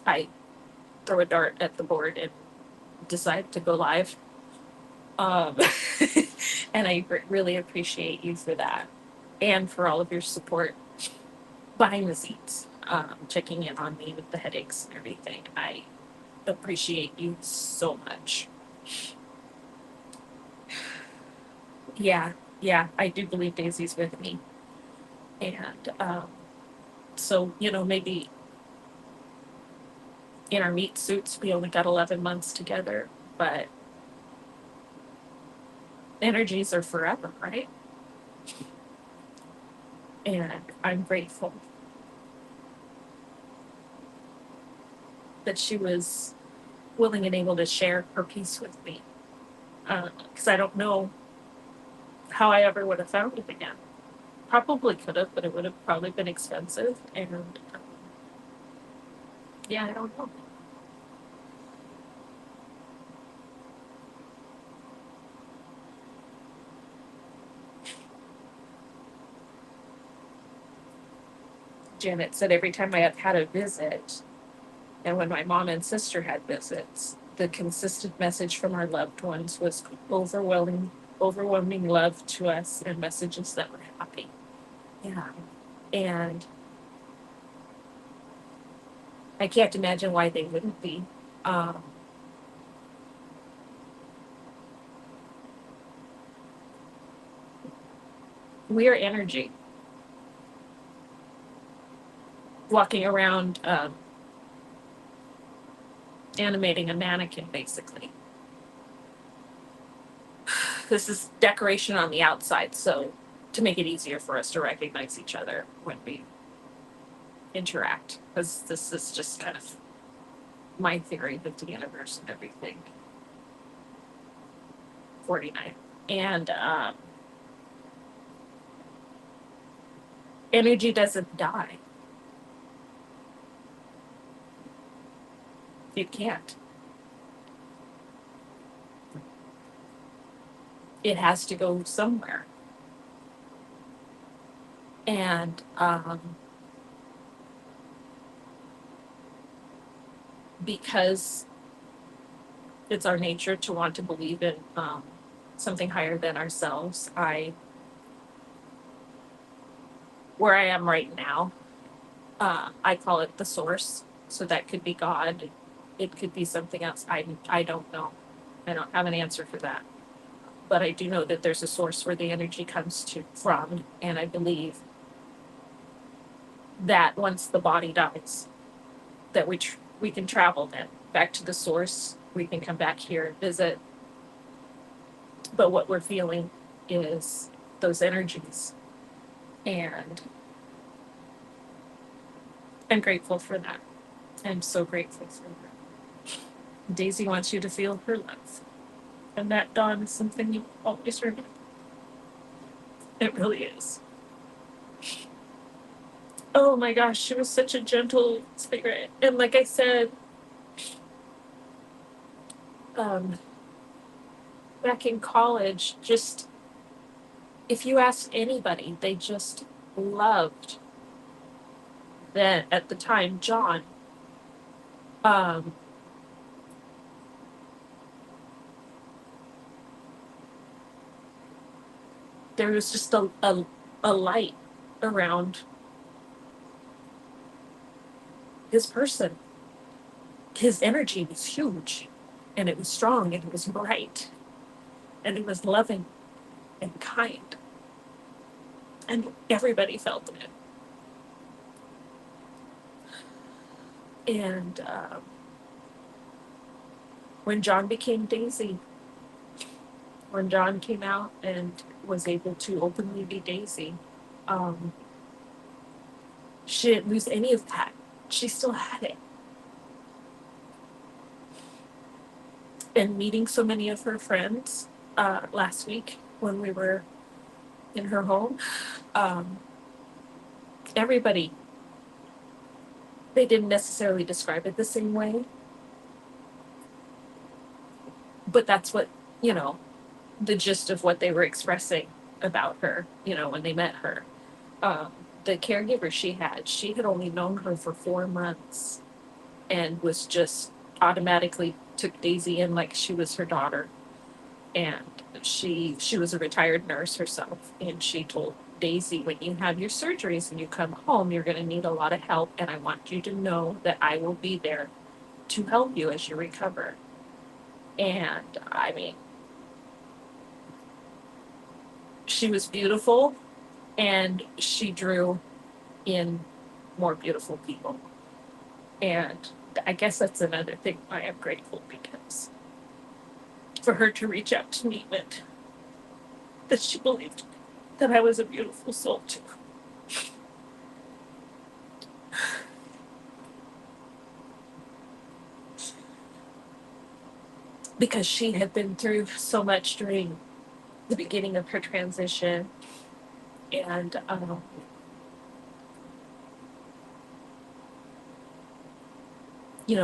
I throw a dart at the board and decide to go live. Um, and I really appreciate you for that and for all of your support behind the scenes, checking in on me with the headaches and everything. I appreciate you so much. Yeah, yeah, I do believe Daisy's with me. And so, maybe in our meat suits, we only got 11 months together, but energies are forever, right? And I'm grateful that she was willing and able to share her piece with me. Because I don't know how I ever would have found it again. Probably could have, but it would have probably been expensive. And yeah, I don't know. Janet said every time I have had a visit, and when my mom and sister had visits, the consistent message from our loved ones was overwhelming love to us and messages that were happy. Yeah. And I can't imagine why they wouldn't be. Um, we are energy walking around animating a mannequin, basically. This is decoration on the outside, so to make it easier for us to recognize each other when we interact, because this is just kind of my theory of the universe and everything. 49. And energy doesn't die. It can't. It has to go somewhere. And because it's our nature to want to believe in something higher than ourselves, where I am right now, I call it the source. So that could be God. It could be something else. I don't know. I don't have an answer for that. But I do know that there's a source where the energy comes from, and I believe that once the body dies, that we can travel then back to the source. We can come back here and visit. But what we're feeling is those energies, and I'm grateful for that. I'm so grateful for that. Daisy wants you to feel her love. And that, Dawn, is something you always remember. It really is. Oh my gosh, she was such a gentle spirit. And like I said, back in college, just if you ask anybody, they just loved that at the time, John. Um, there was just a light around his person. His energy was huge, and it was strong, and it was bright, and it was loving and kind, and everybody felt it. And when John became Daisy, when John came out and was able to openly be Daisy, um, she didn't lose any of that. She still had it. And meeting so many of her friends last week when we were in her home, um, everybody, they didn't necessarily describe it the same way, but that's what, you know, the gist of what they were expressing about her, when they met her. Um, the caregiver she had only known her for 4 months and was just automatically took Daisy in like she was her daughter. And she was a retired nurse herself, and she told Daisy, when you have your surgeries and you come home, you're going to need a lot of help, and I want you to know that I will be there to help you as you recover. And I mean, she was beautiful, and she drew in more beautiful people. And I guess that's another thing why I'm grateful, because for her to reach out to me meant that she believed that I was a beautiful soul too. Because she had been through so much during the beginning of her transition, and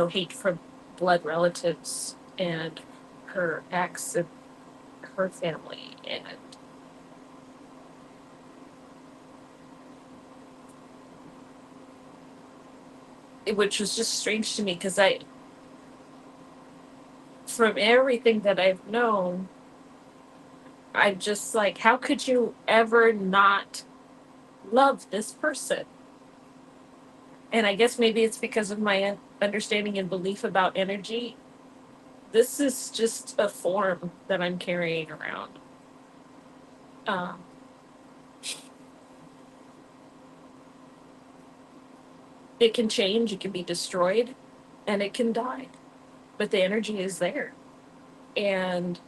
hate from blood relatives and her ex and her family, and which was just strange to me because from everything that I've known, I'm just like, how could you ever not love this person? And I guess maybe it's because of my understanding and belief about energy. This is just a form that I'm carrying around. Um, it can change, it can be destroyed, and it can die, but the energy is there. And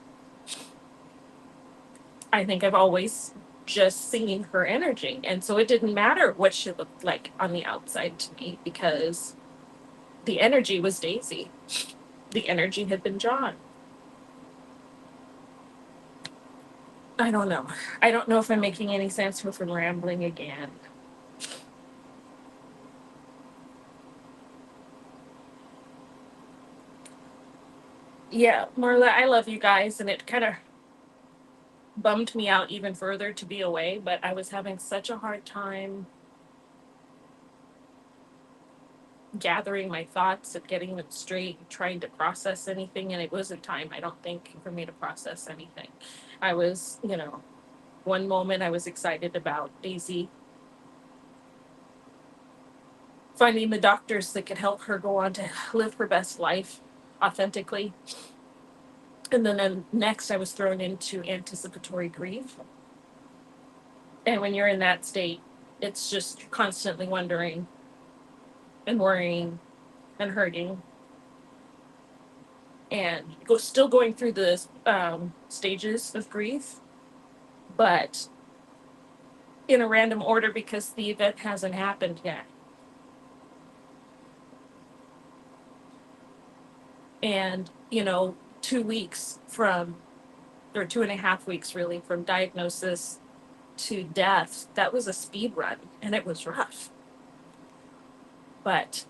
I think I've always just seen her energy. And so it didn't matter what she looked like on the outside to me, because the energy was Daisy. The energy had been John. I don't know. I don't know if I'm making any sense or if I'm rambling again. Yeah, Marla, I love you guys, and it kind of bummed me out even further to be away, but I was having such a hard time gathering my thoughts and getting them straight and trying to process anything. And it wasn't time, I don't think, for me to process anything. I was, one moment I was excited about Daisy finding the doctors that could help her go on to live her best life authentically. And then next, I was thrown into anticipatory grief. And when you're in that state, it's just constantly wondering and worrying and hurting and still going through the stages of grief, but in a random order because the event hasn't happened yet. And, 2 weeks from, or 2.5 weeks really, from diagnosis to death, that was a speed run, and it was rough. But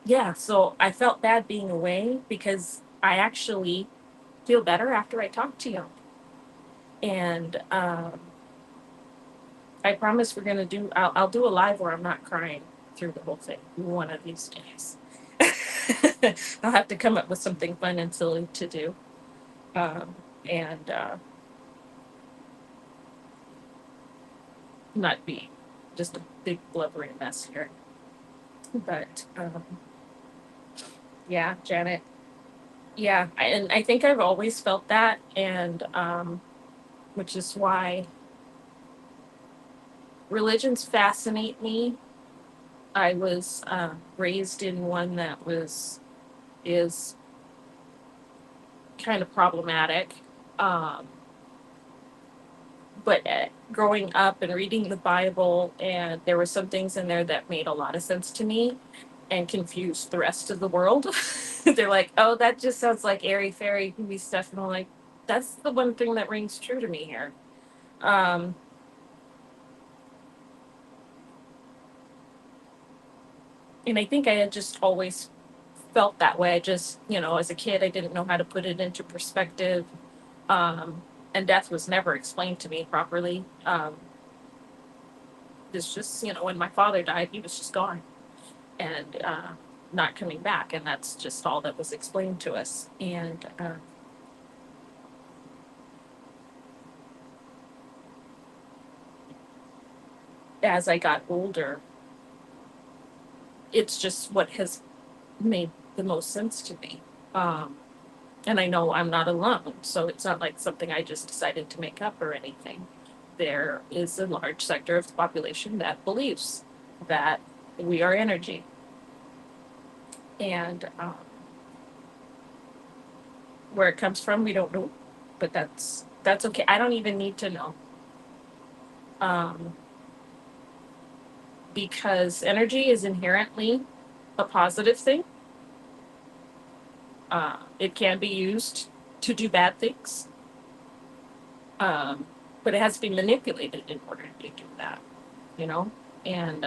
yeah, so I felt bad being away because I actually feel better after I talk to you. And I promise we're gonna do. I'll do a live where I'm not crying through the whole thing one of these days. I'll have to come up with something fun and silly to do, and not be just a big blubbery mess here. But yeah, Janet. Yeah, and I think I've always felt that, and which is why religions fascinate me. I was raised in one that is kind of problematic. Um, but growing up and reading the Bible, and there were some things in there that made a lot of sense to me and confused the rest of the world. They're like, oh, that just sounds like airy fairy movie stuff. And I'm like, that's the one thing that rings true to me here. Um, and I think I had just always felt that way. I just, as a kid, I didn't know how to put it into perspective. Um, and death was never explained to me properly. It's just, when my father died, he was just gone and not coming back. And that's just all that was explained to us. And as I got older, it's just what has made the most sense to me. Um, and I know I'm not alone, so it's not like something I just decided to make up or anything. There is a large sector of the population that believes that we are energy. And where it comes from, we don't know, but that's okay. I don't even need to know, um, because energy is inherently a positive thing. It can be used to do bad things, um, but it has to be manipulated in order to do that. You know, and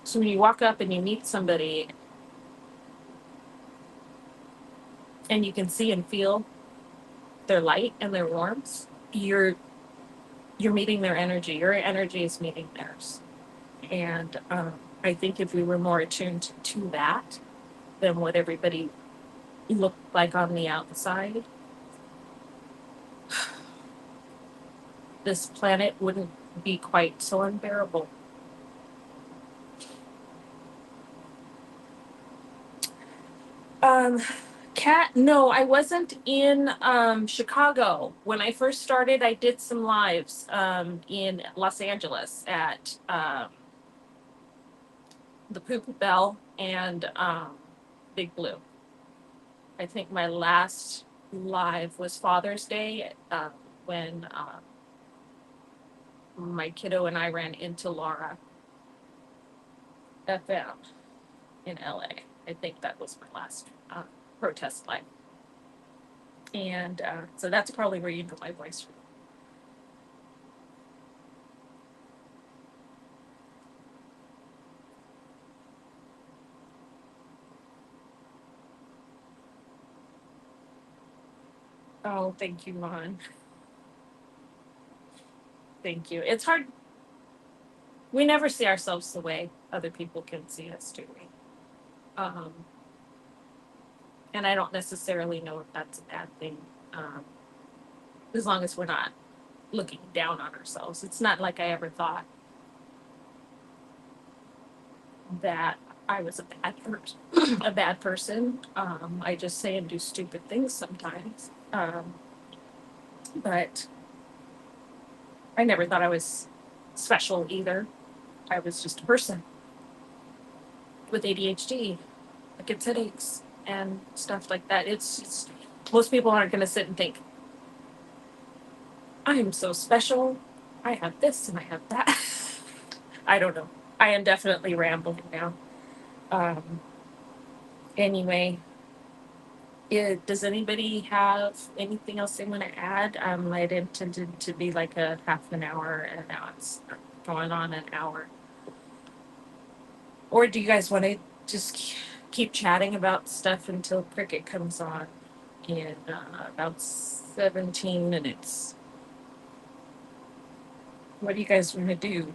so when you walk up and you meet somebody, and you can see and feel their light and their warmth, you're meeting their energy. Your energy is meeting theirs. And I think if we were more attuned to that than what everybody looked like on the outside, this planet wouldn't be quite so unbearable. Um, Kat, no, I wasn't in Chicago. When I first started, I did some lives in Los Angeles at the Poop Bell and Big Blue. I think my last live was Father's Day when my kiddo and I ran into Laura FM in LA. I think that was my last protest live. And so that's probably where you know my voice from. Oh, thank you, Ron. Thank you. It's hard. We never see ourselves the way other people can see us, do we? Um, and I don't necessarily know if that's a bad thing, as long as we're not looking down on ourselves. It's not like I ever thought that I was a bad person. A bad person. I just say and do stupid things sometimes. But I never thought I was special either. I was just a person with ADHD that gets headaches and stuff like that. It's most people aren't going to sit and think, I am so special. I have this and I have that. I don't know. I am definitely rambling now. Um, anyway, does anybody have anything else they want to add? It intended to be like a half an hour, and now it's going on an hour. Or do you guys want to just keep chatting about stuff until Cricket comes on in about 17 minutes. What do you guys want to do?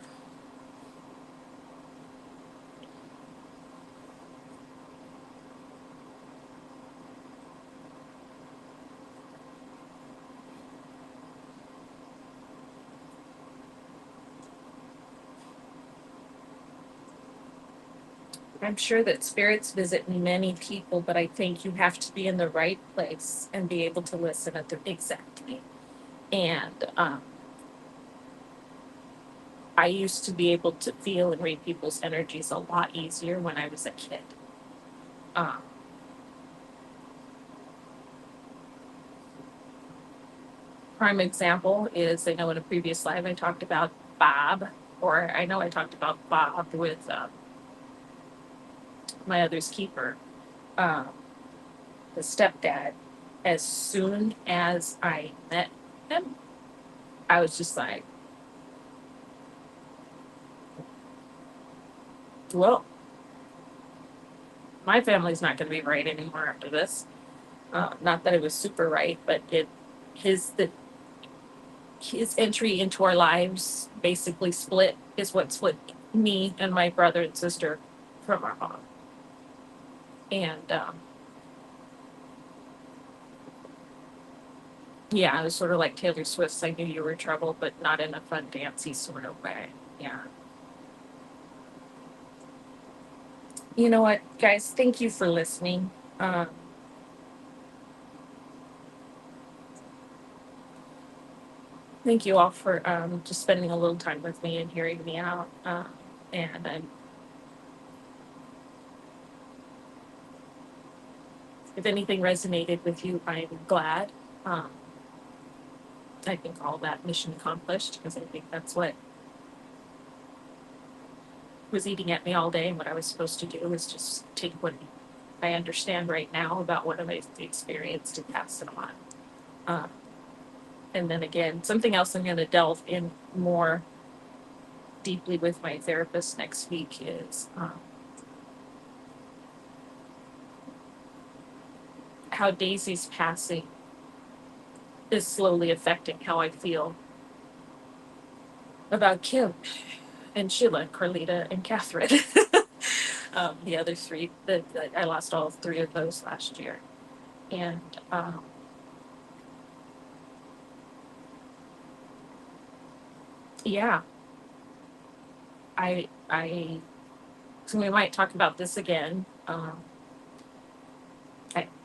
I'm sure that spirits visit many people, but I think you have to be in the right place and be able to listen at the exactly. And I used to be able to feel and read people's energies a lot easier when I was a kid. Um, Prime example is I know in a previous live I talked about Bob, or I know I talked about Bob with my other's keeper, um, the stepdad. As soon as I met him, I was just like, well, my family's not going to be right anymore after this. Not that it was super right, but his entry into our lives basically is what split me and my brother and sister from our mom. And yeah, it was sort of like Taylor Swift's "I Knew You Were Trouble," but not in a fun, dancey sort of way. Yeah. You know what, guys? Thank you for listening. Thank you all for just spending a little time with me and hearing me out. And if anything resonated with you, I'm glad. Um, I can call that mission accomplished because I think that's what was eating at me all day. And what I was supposed to do was just take what I understand right now about what I've experienced and pass it on. Uh, and then again, something else I'm going to delve in more deeply with my therapist next week is how Daisy's passing is slowly affecting how I feel about Kim and Sheila, Carlita, and Catherine. The other three, I lost all three of those last year. And yeah, I so we might talk about this again.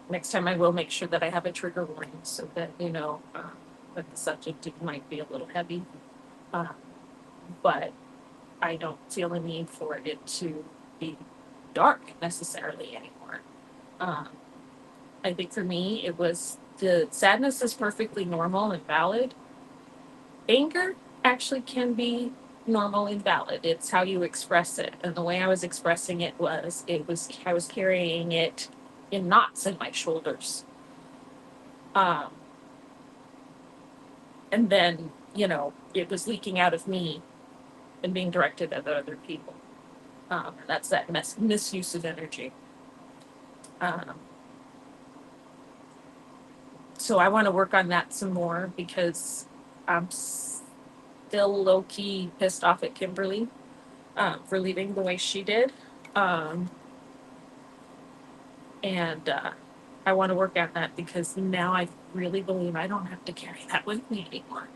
Next time I will make sure that I have a trigger warning so that you know that the subject might be a little heavy, uh, but I don't feel a need for it to be dark necessarily anymore. Um, I think for me, it was the sadness is perfectly normal and valid. Anger actually can be normal and valid. It's how you express it. And the way I was expressing it was I was carrying it in knots in my shoulders. Um, and then, it was leaking out of me and being directed at other people. That's that misuse of energy. Um, so I want to work on that some more because I'm still low key pissed off at Kimberly for leaving the way she did. Um, and I want to work on that because now I really believe I don't have to carry that with me anymore.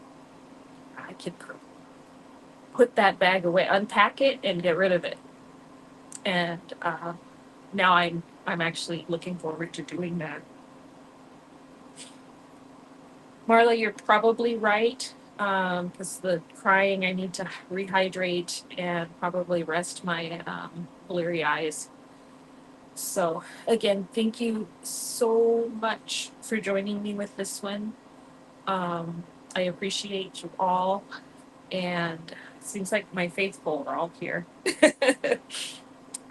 I can put that bag away, unpack it, and get rid of it. And now I'm actually looking forward to doing that. Marla, you're probably right. Because the crying, I need to rehydrate and probably rest my bleary eyes. So, again, thank you so much for joining me with this one. I appreciate you all, and it seems like my faithful are all here.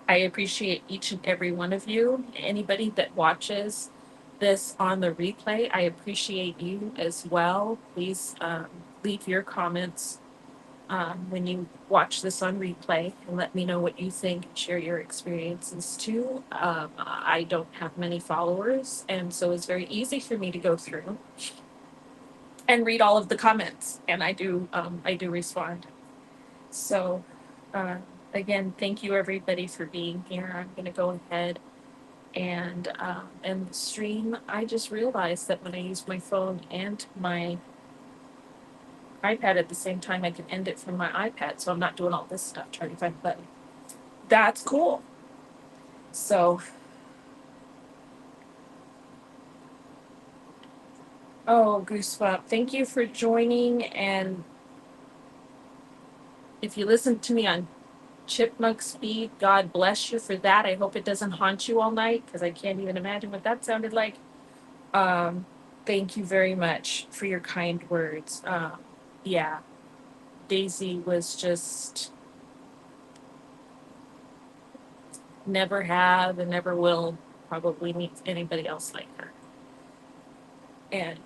I appreciate each and every one of you. Anybody that watches this on the replay, I appreciate you as well. Please leave your comments when you watch this on replay, and let me know what you think and share your experiences too. I don't have many followers, and so it's very easy for me to go through and read all of the comments, and I do respond. So, uh, again, thank you everybody for being here. I'm going to go ahead and end the stream. I just realized that when I use my phone and my iPad at the same time, I can end it from my iPad, so I'm not doing all this stuff trying to find the button. That's cool. So, oh, Goosebump, thank you for joining. And if you listen to me on Chipmunk Speed, God bless you for that. I hope it doesn't haunt you all night, because I can't even imagine what that sounded like. Um, Thank you very much for your kind words. Yeah, Daisy was just never have and never will probably meet anybody else like her. And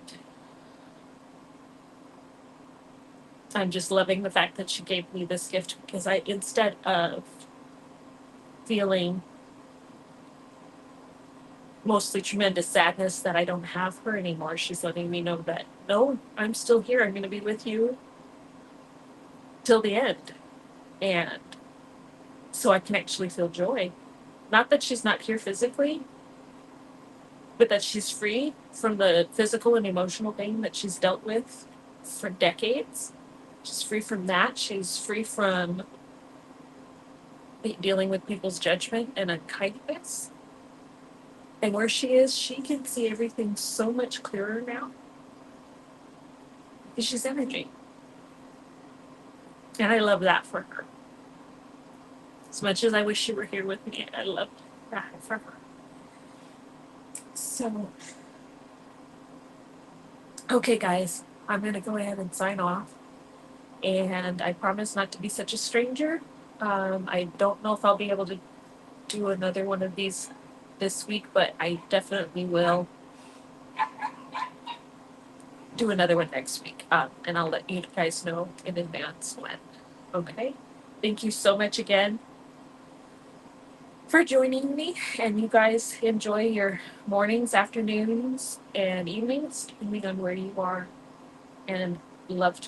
I'm just loving the fact that she gave me this gift, because I, instead of feeling mostly tremendous sadness that I don't have her anymore, she's letting me know that, no, I'm still here. I'm going to be with you till the end. And so I can actually feel joy. Not that she's not here physically, but that she's free from the physical and emotional pain that she's dealt with for decades. She's free from that. She's free from dealing with people's judgment and unkindness. And where she is, she can see everything so much clearer now, because she's energy. And I love that for her. As much as I wish she were here with me, I love that for her. So, okay, guys, I'm going to go ahead and sign off. And I promise not to be such a stranger. I don't know if I'll be able to do another one of these this week, but I definitely will do another one next week. And I'll let you guys know in advance when. Okay? Thank you so much again for joining me. And you guys enjoy your mornings, afternoons, and evenings, depending on where you are. And love to